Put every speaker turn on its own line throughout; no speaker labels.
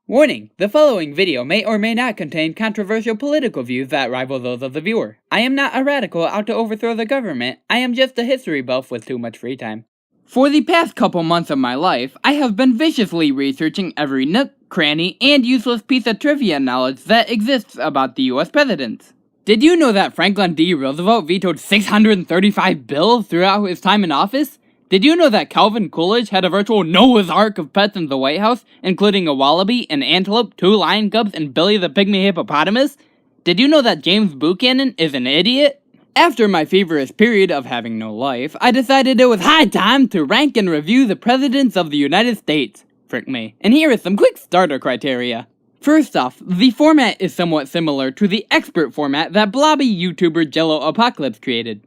Warning, the following video may or may not contain controversial political views that rival those of the viewer. I am not a radical out to overthrow the government, I am just a history buff with too much free time. For the past couple months of my life, I have been viciously researching every nook, cranny, and useless piece of trivia knowledge that exists about the U.S. presidents. Did you know that Franklin D. Roosevelt vetoed 635 bills throughout his time in office? Did you know that Calvin Coolidge had a virtual Noah's Ark of pets in the White House, including a wallaby, an antelope, 2 lion cubs, and Billy the Pygmy Hippopotamus? Did you know that James Buchanan is an idiot? After my feverish period of having no life, I decided it was high time to rank and review the presidents of the United States. Frick me. And here is some quick starter criteria. First off, the format is somewhat similar to the expert format that blobby YouTuber Jello Apocalypse created.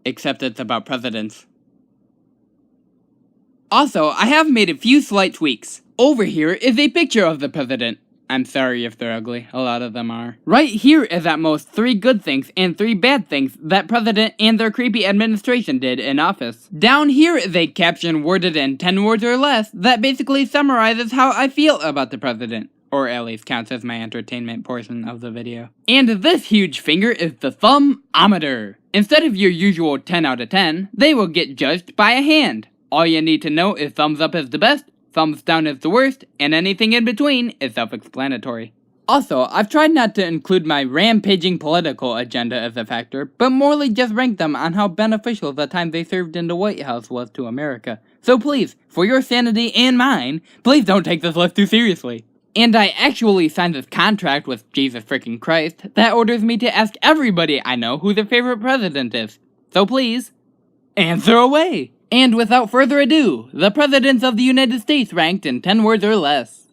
Except it's about presidents. Also, I have made a few slight tweaks. Over here is a picture of the president. I'm sorry if they're ugly, a lot of them are. Right here is at most 3 good things and 3 bad things that president and their creepy administration did in office. Down here is a caption worded in 10 words or less that basically summarizes how I feel about the president. Or at least counts as my entertainment portion of the video. And this huge finger is the thumb-ometer. Instead of your usual 10 out of 10, they will get judged by a hand. All you need to know is thumbs up is the best, thumbs down is the worst, and anything in between is self-explanatory. Also, I've tried not to include my rampaging political agenda as a factor, but morely just rank them on how beneficial the time they served in the White House was to America. So please, for your sanity and mine, please don't take this list too seriously. And I actually signed this contract with Jesus freaking Christ that orders me to ask everybody I know who their favorite president is. So please, answer away! And without further ado, the presidents of the United States ranked in 10 words or less.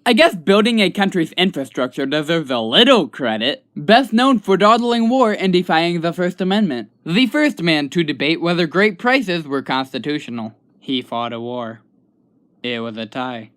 I guess building a country's infrastructure deserves a little credit. Best known for dawdling war and defying the First Amendment. The first man to debate whether great prices were constitutional. He fought a war. It was a tie.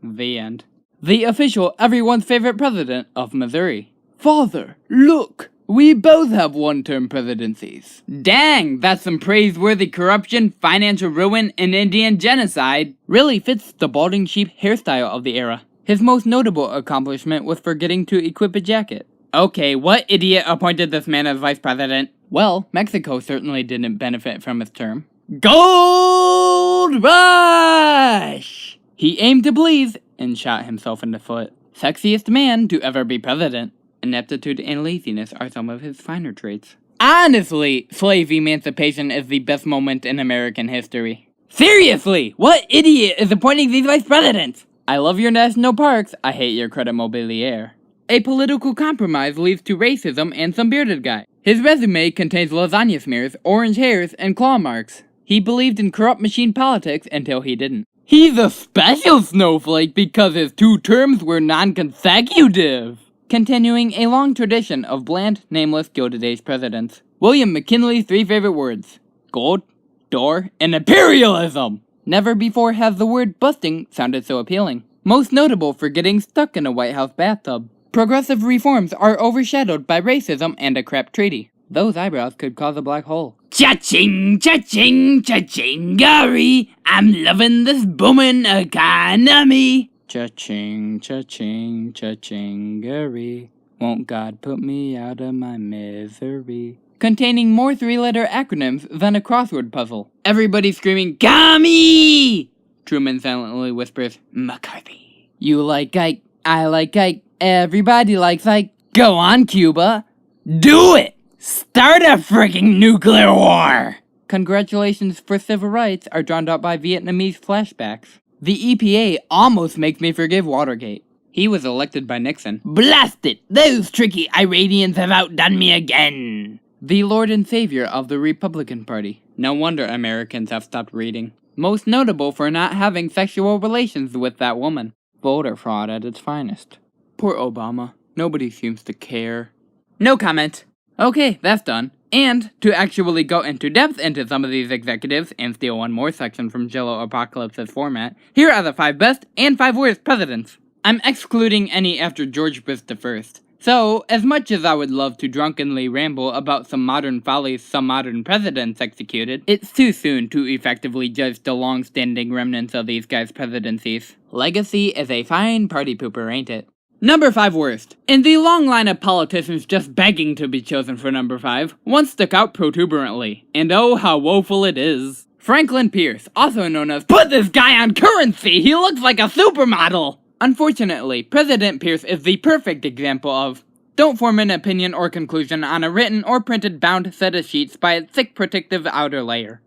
The end. The official everyone's favorite president of Missouri. Father, look! We both have one-term presidencies. Dang, that's some praiseworthy corruption, financial ruin, and Indian genocide. Really fits the balding sheep hairstyle of the era. His most notable accomplishment was forgetting to equip a jacket. Okay, what idiot appointed this man as vice president? Well, Mexico certainly didn't benefit from his term. Gold Rush! He aimed to please and shot himself in the foot. Sexiest man to ever be president. Ineptitude and laziness are some of his finer traits. Honestly, slave emancipation is the best moment in American history. Seriously, what idiot is appointing these vice presidents? I love your national parks, I hate your credit mobilier. A political compromise leads to racism and some bearded guy. His resume contains lasagna smears, orange hairs, and claw marks. He believed in corrupt machine politics until he didn't. He's a special snowflake because his 2 terms were non-consecutive. Continuing a long tradition of bland, nameless Gilded Age presidents. William McKinley's 3 favorite words. Gold, door, and imperialism. Never before has the word busting sounded so appealing. Most notable for getting stuck in a White House bathtub. Progressive reforms are overshadowed by racism and a crap treaty. Those eyebrows could cause a black hole. Cha-ching, cha-ching, cha-ching-gary. I'm loving this booming economy. Cha-ching, cha-ching, cha-ching-gary. Won't God put me out of my misery? Containing more 3-letter acronyms than a crossword puzzle. Everybody screaming, Commie! Truman silently whispers, McCarthy. You like Ike, I like Ike, everybody likes Ike. Go on, Cuba. Do it! Start a freaking nuclear war! Congratulations for civil rights are drowned out by Vietnamese flashbacks. The EPA almost makes me forgive Watergate. He was elected by Nixon. Blast it! Those tricky Iranians have outdone me again! The Lord and Savior of the Republican Party. No wonder Americans have stopped reading. Most notable for not having sexual relations with that woman. Voter fraud at its finest. Poor Obama. Nobody seems to care. No comment. Okay, that's done. And, to actually go into depth into some of these executives and steal one more section from Jello Apocalypse's format, here are the 5 best and 5 worst presidents. I'm excluding any after George Bush I. So, as much as I would love to drunkenly ramble about some modern follies some modern presidents executed, it's too soon to effectively judge the long-standing remnants of these guys' presidencies. Legacy is a fine party pooper, ain't it? Number 5 worst. In the long line of politicians just begging to be chosen for number 5, one stuck out protuberantly, and oh how woeful it is. Franklin Pierce, also known as "Put this guy on currency, he looks like a supermodel!" Unfortunately, President Pierce is the perfect example of don't form an opinion or conclusion on a written or printed bound set of sheets by its thick protective outer layer.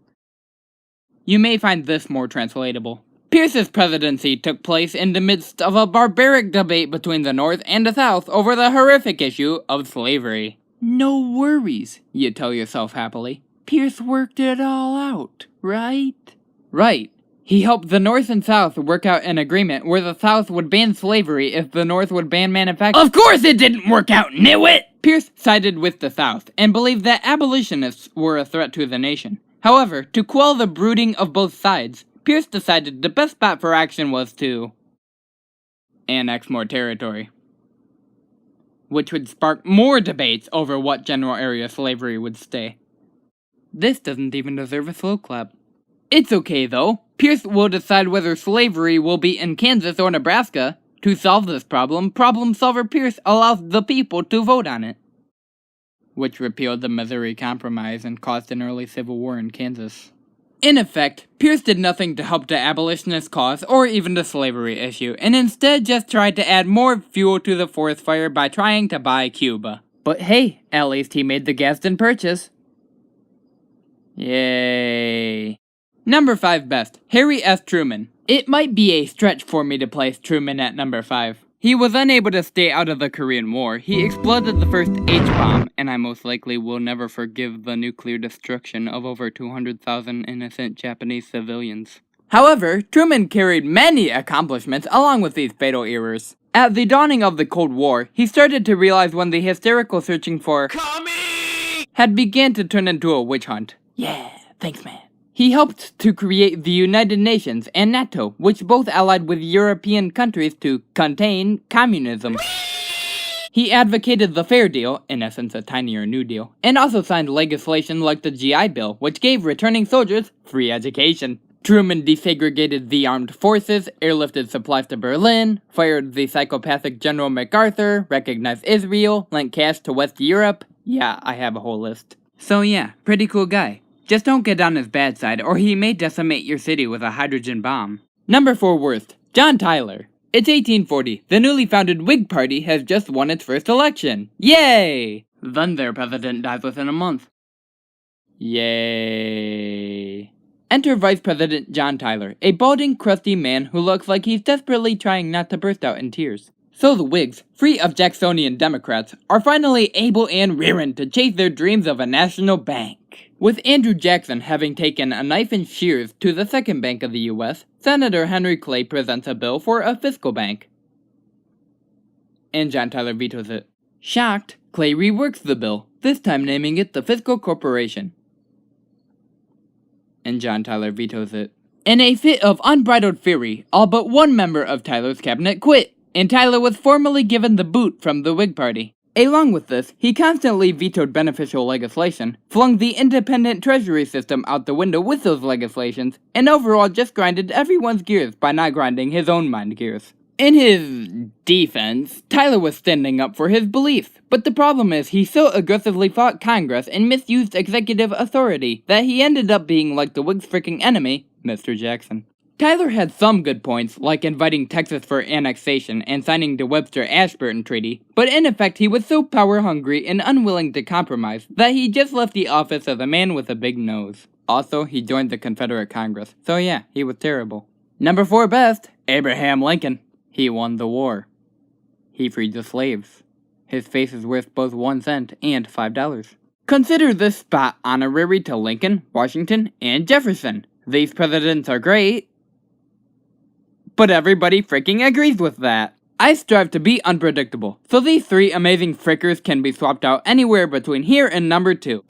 You may find this more translatable. Pierce's presidency took place in the midst of a barbaric debate between the North and the South over the horrific issue of slavery. No worries, you tell yourself happily. Pierce worked it all out, right? Right. He helped the North and South work out an agreement where the South would ban slavery if the North would ban manufacturing. Of course it didn't work out, nitwit! Pierce sided with the South and believed that abolitionists were a threat to the nation. However, to quell the brooding of both sides, Pierce decided the best bet for action was to annex more territory, which would spark more debates over what general area slavery would stay. This doesn't even deserve a slow clap. It's okay though. Pierce will decide whether slavery will be in Kansas or Nebraska. To solve this problem solver Pierce allows the people to vote on it, which repealed the Missouri Compromise and caused an early civil war in Kansas. In effect, Pierce did nothing to help the abolitionist cause or even the slavery issue, and instead just tried to add more fuel to the forest fire by trying to buy Cuba. But hey, at least he made the Gadsden Purchase. Yay. Number 5 best, Harry S. Truman. It might be a stretch for me to place Truman at number 5. He was unable to stay out of the Korean War. He exploded the first H-bomb, and I most likely will never forgive the nuclear destruction of over 200,000 innocent Japanese civilians. However, Truman carried many accomplishments along with these fatal errors. At the dawning of the Cold War, he started to realize when the hysterical searching for Kami had began to turn into a witch hunt. Yeah, thanks man. He helped to create the United Nations and NATO, which both allied with European countries to contain communism. He advocated the Fair Deal, in essence a tinier New Deal, and also signed legislation like the GI Bill, which gave returning soldiers free education. Truman desegregated the armed forces, airlifted supplies to Berlin, fired the psychopathic General MacArthur, recognized Israel, lent cash to West Europe. Yeah, I have a whole list. So yeah, pretty cool guy. Just don't get on his bad side, or he may decimate your city with a hydrogen bomb. Number 4 worst, John Tyler. It's 1840. The newly founded Whig Party has just won its first election. Yay! Then their president dies within a month. Yay! Enter Vice President John Tyler, a balding, crusty man who looks like he's desperately trying not to burst out in tears. So the Whigs, free of Jacksonian Democrats, are finally able and rearing to chase their dreams of a national bank. With Andrew Jackson having taken a knife and shears to the second bank of the U.S., Senator Henry Clay presents a bill for a fiscal bank. And John Tyler vetoes it. Shocked, Clay reworks the bill, this time naming it the Fiscal Corporation. And John Tyler vetoes it. In a fit of unbridled fury, all but one member of Tyler's cabinet quit, and Tyler was formally given the boot from the Whig Party. Along with this, he constantly vetoed beneficial legislation, flung the independent treasury system out the window with those legislations, and overall just grinded everyone's gears by not grinding his own mind gears. In his defense, Tyler was standing up for his beliefs, but the problem is he so aggressively fought Congress and misused executive authority that he ended up being like the Whigs' freaking enemy, Mr. Jackson. Tyler had some good points, like inviting Texas for annexation and signing the Webster-Ashburton Treaty, but in effect he was so power-hungry and unwilling to compromise that he just left the office as a man with a big nose. Also, he joined the Confederate Congress, so yeah, he was terrible. Number 4 best, Abraham Lincoln. He won the war. He freed the slaves. His face is worth both 1 cent and $5. Consider this spot honorary to Lincoln, Washington, and Jefferson. These presidents are great, but everybody freaking agrees with that. I strive to be unpredictable, so these 3 amazing frickers can be swapped out anywhere between here and number 2.